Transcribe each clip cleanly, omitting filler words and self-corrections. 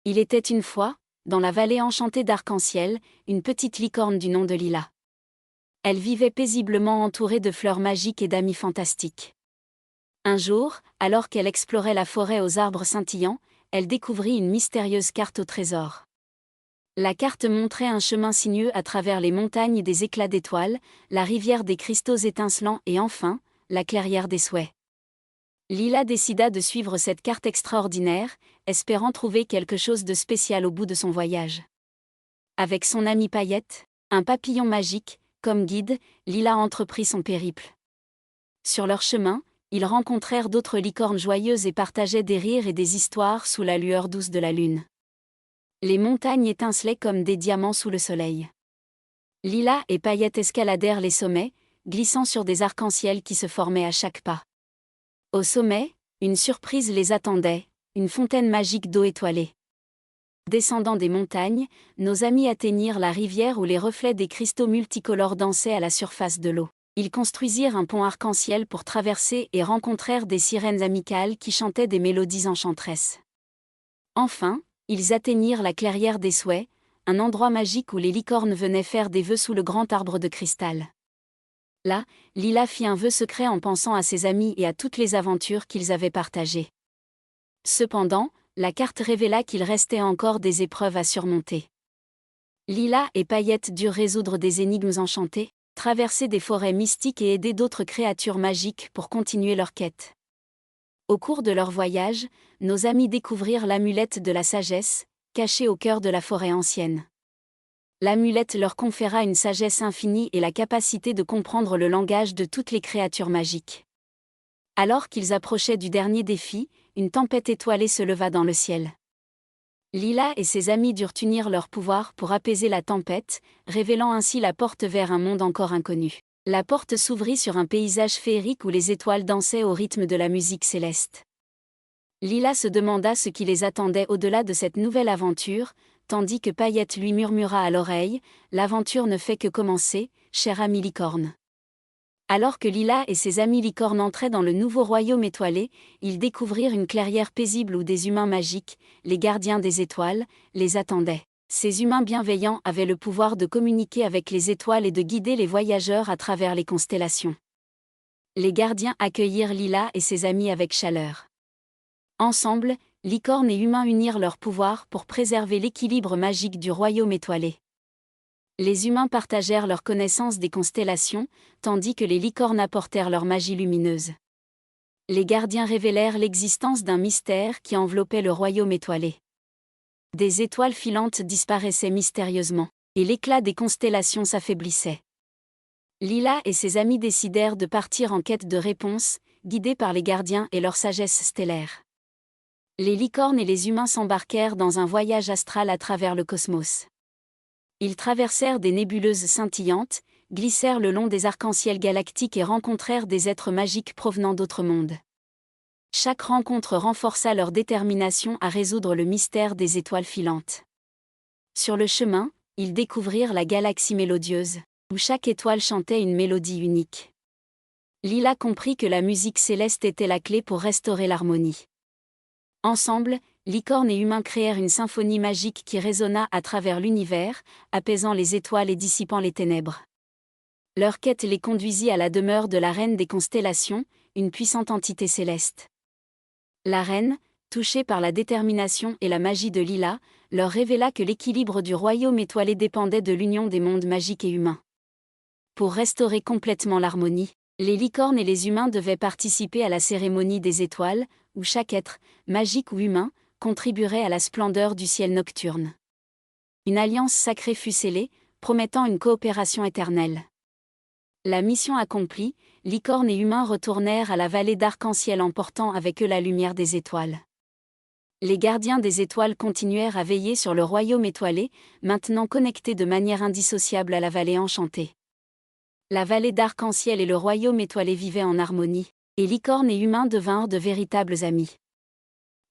Il était une fois, dans la vallée enchantée d'Arc-en-Ciel, une petite licorne du nom de Lila. Elle vivait paisiblement entourée de fleurs magiques et d'amis fantastiques. Un jour, alors qu'elle explorait la forêt aux arbres scintillants, elle découvrit une mystérieuse carte au trésor. La carte montrait un chemin sinueux à travers les montagnes des éclats d'étoiles, la rivière des cristaux étincelants et enfin, la clairière des souhaits. Lila décida de suivre cette carte extraordinaire, espérant trouver quelque chose de spécial au bout de son voyage. Avec son amie Paillette, un papillon magique, comme guide, Lila entreprit son périple. Sur leur chemin, ils rencontrèrent d'autres licornes joyeuses et partageaient des rires et des histoires sous la lueur douce de la lune. Les montagnes étincelaient comme des diamants sous le soleil. Lila et Paillette escaladèrent les sommets, glissant sur des arcs-en-ciel qui se formaient à chaque pas. Au sommet, une surprise les attendait, une fontaine magique d'eau étoilée. Descendant des montagnes, nos amis atteignirent la rivière où les reflets des cristaux multicolores dansaient à la surface de l'eau. Ils construisirent un pont arc-en-ciel pour traverser et rencontrèrent des sirènes amicales qui chantaient des mélodies enchanteresses. Enfin, ils atteignirent la clairière des souhaits, un endroit magique où les licornes venaient faire des vœux sous le grand arbre de cristal. Là, Lila fit un vœu secret en pensant à ses amis et à toutes les aventures qu'ils avaient partagées. Cependant, la carte révéla qu'il restait encore des épreuves à surmonter. Lila et Paillette durent résoudre des énigmes enchantées, traverser des forêts mystiques et aider d'autres créatures magiques pour continuer leur quête. Au cours de leur voyage, nos amis découvrirent l'amulette de la sagesse, cachée au cœur de la forêt ancienne. L'amulette leur conféra une sagesse infinie et la capacité de comprendre le langage de toutes les créatures magiques. Alors qu'ils approchaient du dernier défi, une tempête étoilée se leva dans le ciel. Lila et ses amis durent unir leurs pouvoirs pour apaiser la tempête, révélant ainsi la porte vers un monde encore inconnu. La porte s'ouvrit sur un paysage féerique où les étoiles dansaient au rythme de la musique céleste. Lila se demanda ce qui les attendait au-delà de cette nouvelle aventure, tandis que Paillette lui murmura à l'oreille « L'aventure ne fait que commencer, chère amie licorne ». Alors que Lila et ses amis licornes entraient dans le nouveau royaume étoilé, ils découvrirent une clairière paisible où des humains magiques, les gardiens des étoiles, les attendaient. Ces humains bienveillants avaient le pouvoir de communiquer avec les étoiles et de guider les voyageurs à travers les constellations. Les gardiens accueillirent Lila et ses amis avec chaleur. Ensemble, licornes et humains unirent leurs pouvoirs pour préserver l'équilibre magique du royaume étoilé. Les humains partagèrent leur connaissance des constellations, tandis que les licornes apportèrent leur magie lumineuse. Les gardiens révélèrent l'existence d'un mystère qui enveloppait le royaume étoilé. Des étoiles filantes disparaissaient mystérieusement, et l'éclat des constellations s'affaiblissait. Lila et ses amis décidèrent de partir en quête de réponses, guidés par les gardiens et leur sagesse stellaire. Les licornes et les humains s'embarquèrent dans un voyage astral à travers le cosmos. Ils traversèrent des nébuleuses scintillantes, glissèrent le long des arcs-en-ciel galactiques et rencontrèrent des êtres magiques provenant d'autres mondes. Chaque rencontre renforça leur détermination à résoudre le mystère des étoiles filantes. Sur le chemin, ils découvrirent la galaxie mélodieuse, où chaque étoile chantait une mélodie unique. Lila comprit que la musique céleste était la clé pour restaurer l'harmonie. Ensemble, licornes et humains créèrent une symphonie magique qui résonna à travers l'univers, apaisant les étoiles et dissipant les ténèbres. Leur quête les conduisit à la demeure de la reine des constellations, une puissante entité céleste. La reine, touchée par la détermination et la magie de Lila, leur révéla que l'équilibre du royaume étoilé dépendait de l'union des mondes magiques et humains. Pour restaurer complètement l'harmonie, les licornes et les humains devaient participer à la cérémonie des étoiles, où chaque être, magique ou humain, contribuerait à la splendeur du ciel nocturne. Une alliance sacrée fut scellée, promettant une coopération éternelle. La mission accomplie, licornes et humains retournèrent à la vallée d'Arc-en-Ciel emportant avec eux la lumière des étoiles. Les gardiens des étoiles continuèrent à veiller sur le royaume étoilé, maintenant connectés de manière indissociable à la vallée enchantée. La vallée d'Arc-en-Ciel et le royaume étoilé vivaient en harmonie, et licornes et humains devinrent de véritables amis.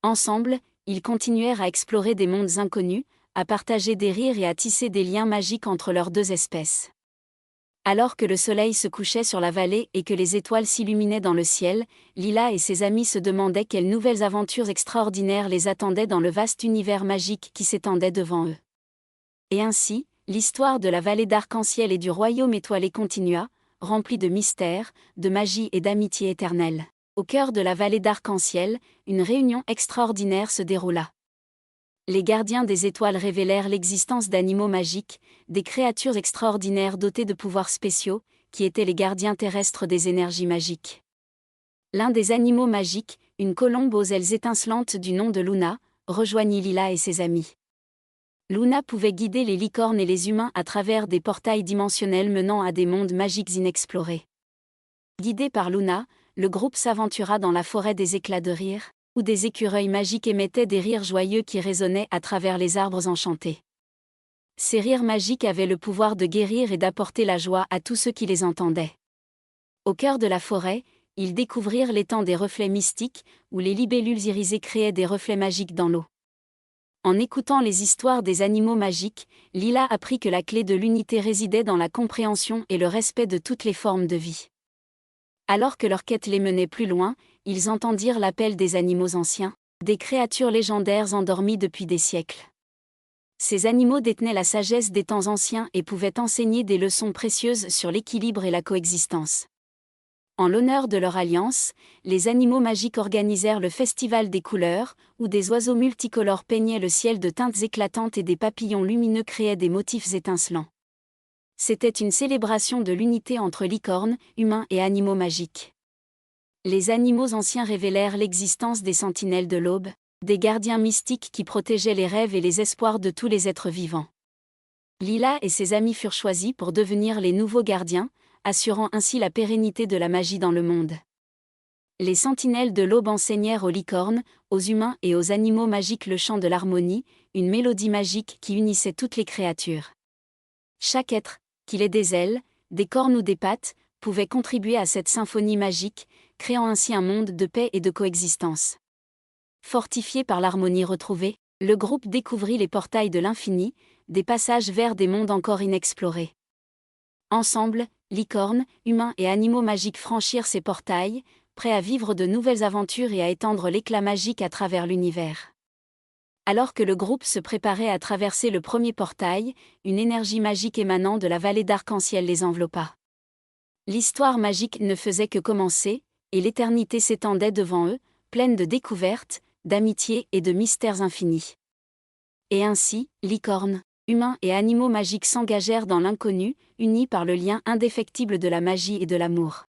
Ensemble, ils continuèrent à explorer des mondes inconnus, à partager des rires et à tisser des liens magiques entre leurs deux espèces. Alors que le soleil se couchait sur la vallée et que les étoiles s'illuminaient dans le ciel, Lila et ses amis se demandaient quelles nouvelles aventures extraordinaires les attendaient dans le vaste univers magique qui s'étendait devant eux. Et ainsi, l'histoire de la vallée d'Arc-en-Ciel et du royaume étoilé continua, remplie de mystères, de magie et d'amitié éternelle. Au cœur de la vallée d'Arc-en-Ciel, une réunion extraordinaire se déroula. Les gardiens des étoiles révélèrent l'existence d'animaux magiques, des créatures extraordinaires dotées de pouvoirs spéciaux, qui étaient les gardiens terrestres des énergies magiques. L'un des animaux magiques, une colombe aux ailes étincelantes du nom de Luna, rejoignit Lila et ses amis. Luna pouvait guider les licornes et les humains à travers des portails dimensionnels menant à des mondes magiques inexplorés. Guidé par Luna, le groupe s'aventura dans la forêt des éclats de rire, où des écureuils magiques émettaient des rires joyeux qui résonnaient à travers les arbres enchantés. Ces rires magiques avaient le pouvoir de guérir et d'apporter la joie à tous ceux qui les entendaient. Au cœur de la forêt, ils découvrirent l'étang des reflets mystiques, où les libellules irisées créaient des reflets magiques dans l'eau. En écoutant les histoires des animaux magiques, Lila apprit que la clé de l'unité résidait dans la compréhension et le respect de toutes les formes de vie. Alors que leur quête les menait plus loin, ils entendirent l'appel des animaux anciens, des créatures légendaires endormies depuis des siècles. Ces animaux détenaient la sagesse des temps anciens et pouvaient enseigner des leçons précieuses sur l'équilibre et la coexistence. En l'honneur de leur alliance, les animaux magiques organisèrent le Festival des couleurs, où des oiseaux multicolores peignaient le ciel de teintes éclatantes et des papillons lumineux créaient des motifs étincelants. C'était une célébration de l'unité entre licornes, humains et animaux magiques. Les animaux anciens révélèrent l'existence des sentinelles de l'aube, des gardiens mystiques qui protégeaient les rêves et les espoirs de tous les êtres vivants. Lila et ses amis furent choisis pour devenir les nouveaux gardiens, assurant ainsi la pérennité de la magie dans le monde. Les sentinelles de l'aube enseignèrent aux licornes, aux humains et aux animaux magiques le chant de l'harmonie, une mélodie magique qui unissait toutes les créatures. Chaque être, qu'il ait des ailes, des cornes ou des pattes, pouvait contribuer à cette symphonie magique, créant ainsi un monde de paix et de coexistence. Fortifié par l'harmonie retrouvée, le groupe découvrit les portails de l'infini, des passages vers des mondes encore inexplorés. Ensemble, licornes, humains et animaux magiques franchirent ces portails, prêts à vivre de nouvelles aventures et à étendre l'éclat magique à travers l'univers. Alors que le groupe se préparait à traverser le premier portail, une énergie magique émanant de la vallée d'Arc-en-Ciel les enveloppa. L'histoire magique ne faisait que commencer, et l'éternité s'étendait devant eux, pleine de découvertes, d'amitié et de mystères infinis. Et ainsi, licornes, humains et animaux magiques s'engagèrent dans l'inconnu, unis par le lien indéfectible de la magie et de l'amour.